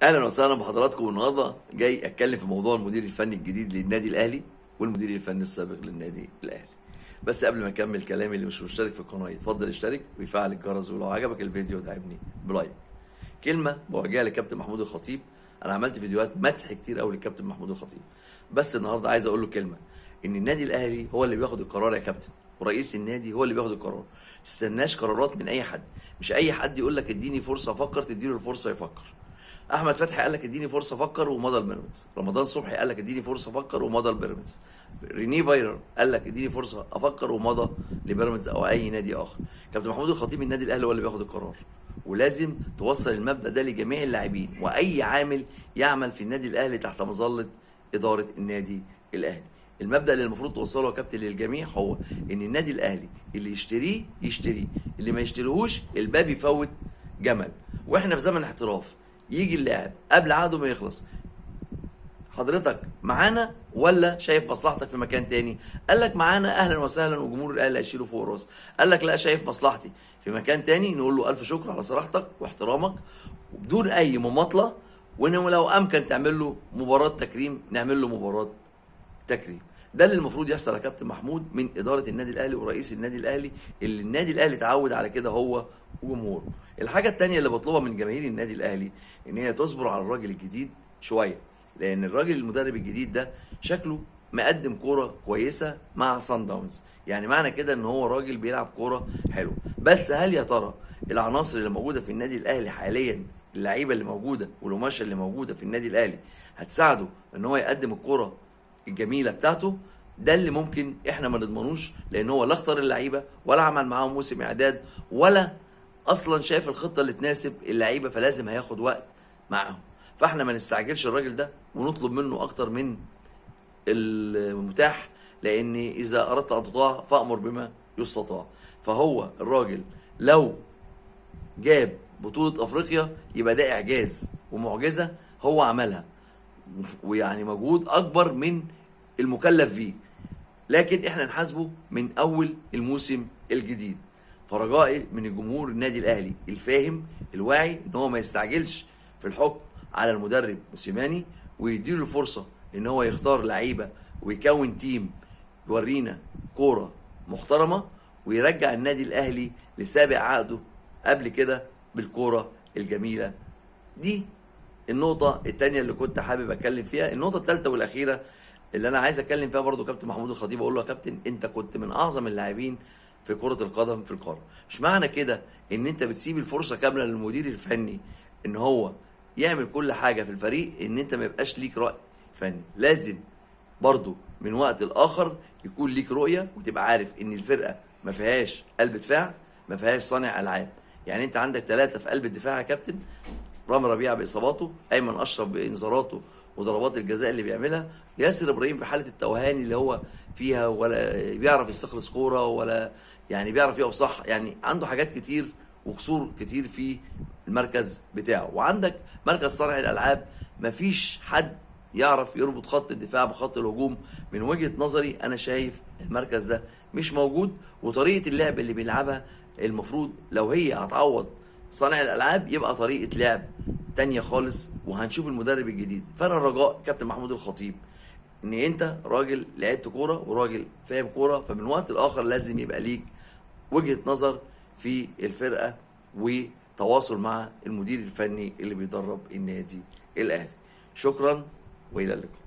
اهلا وسهلا بحضراتكم. النهارده جاي اتكلم في موضوع المدير الفني الجديد للنادي الاهلي والمدير الفني السابق للنادي الاهلي. بس قبل ما اكمل كلامي، اللي مش مشترك في القناه يتفضل يشترك ويفعل الجرس، ولو عجبك الفيديو دعمني بلايك. كلمه بوجهها لكابتن محمود الخطيب. انا عملت فيديوهات مدح كتير قوي للكابتن محمود الخطيب، بس النهارده عايز اقول له كلمه: ان النادي الاهلي هو اللي بياخد القرار يا كابتن، ورئيس النادي هو اللي بياخد القرار. ما تستناش قرارات من اي حد، مش اي حد يقول لك اديني فرصه افكر تديله الفرصه يفكر. احمد فتحي قال لك اديني فرصه افكر ومضى البيراميدز، رمضان صبحي قال لك اديني فرصه افكر ومضى البيراميدز، ريني فايرر قال لك اديني فرصه افكر ومضى لبيراميدز او اي نادي اخر. كابتن محمود الخطيب النادي الاهلي هو اللي بياخد القرار، ولازم توصل المبدا ده لجميع اللاعبين واي عامل يعمل في النادي الاهلي تحت مظله اداره النادي الاهلي. المبدا اللي المفروض توصله يا كابتن للجميع هو ان النادي الاهلي اللي يشتريه يشتريه، اللي ما يشتريهوش الباب يفوت جمل. واحنا في زمن احتراف، يجي اللاعب قبل عقده ما يخلص: حضرتك معانا ولا شايف مصلحتك في مكان تاني؟ قال لك معانا، اهلا وسهلا، وجمهور الاهلي هيشيله فوق راسه. قال لك لا، شايف مصلحتي في مكان تاني، نقول له الف شكر على صراحتك واحترامك وبدون اي مماطله، وانه لو امكن تعمل له مباراه تكريم نعمل له مباراه تكريم. ده اللي المفروض يحصل يا كابتن محمود من اداره النادي الاهلي ورئيس النادي الاهلي، اللي النادي الاهلي اتعود على كده هو وجمهوره. الحاجه الثانيه اللي بطلبها من جماهير النادي الاهلي ان هي تصبر على الراجل الجديد شويه، لان الراجل المدرب الجديد ده شكله مقدم كوره كويسه مع صن داونز، يعني معنى كده ان هو راجل بيلعب كوره حلو. بس هل يا ترى العناصر اللي موجوده في النادي الاهلي حاليا، اللعيبه اللي موجوده والقماشه اللي موجوده في النادي الاهلي هتساعده ان هو يقدم الكوره الجميله بتاعته؟ ده اللي ممكن احنا ما نضمنوش، لان هو لا اختار اللعيبه ولا عمل معاهم موسم اعداد ولا اصلا شايف الخطه اللي تناسب اللعيبه، فلازم هياخد وقت معاهم. فاحنا ما نستعجلش الراجل ده ونطلب منه اكتر من المتاح، لان اذا اردت ان تطاع فامر بما يستطاع. فهو الراجل لو جاب بطوله افريقيا يبقى ده اعجاز ومعجزه هو عملها، ويعني مجهود اكبر من المكلف فيه، لكن احنا نحاسبه من اول الموسم الجديد. فرجائي من الجمهور النادي الاهلي الفاهم الواعي ان هو ما يستعجلش في الحكم على المدرب موسيماني، ويديله الفرصه ان هو يختار لعيبه ويكون تيم يورينا كوره محترمه، ويرجع النادي الاهلي لسابق عقده قبل كده بالكوره الجميله دي. النقطة التانية اللي كنت حابب اتكلم فيها، النقطة التالتة والاخيرة اللي انا عايز اتكلم فيها برضو كابتن محمود الخطيب، اقول له يا كابتن انت كنت من اعظم اللاعبين في كرة القدم في القارة. مش معنى كده ان انت بتسيب الفرصة كاملة للمدير الفني ان هو يعمل كل حاجة في الفريق ان انت ما يبقاش ليك رأي فني. لازم برضو من وقت لاخر يكون ليك رؤية، وتبقى عارف ان الفرقة ما فيهاش قلب دفاع، ما فيهاش صانع العاب. يعني انت عندك 3 في قلب الدفاع يا كابتن: رامي ربيعه باصاباته، ايمن اشرف بانذاراته وضربات الجزاء اللي بيعملها، ياسر ابراهيم بحاله التوهان اللي هو فيها، ولا بيعرف يستخلص كوره ولا يعني بيعرف يقف صح، يعني عنده حاجات كتير وقصور كتير في المركز بتاعه. وعندك مركز صانع الالعاب مفيش حد يعرف يربط خط الدفاع بخط الهجوم. من وجهة نظري انا شايف المركز ده مش موجود، وطريقة اللعب اللي بيلعبها المفروض لو هي هتعوض صانع الالعاب يبقى طريقة لعب تانية خالص، وهنشوف المدرب الجديد. فانا الرجاء كابتن محمود الخطيب ان انت راجل لعبت كورة وراجل فاهم كورة، فمن وقت لاخر لازم يبقى ليك وجهة نظر في الفرقة وتواصل مع المدير الفني اللي بيدرب النادي الاهلي. شكرا والى اللقاء.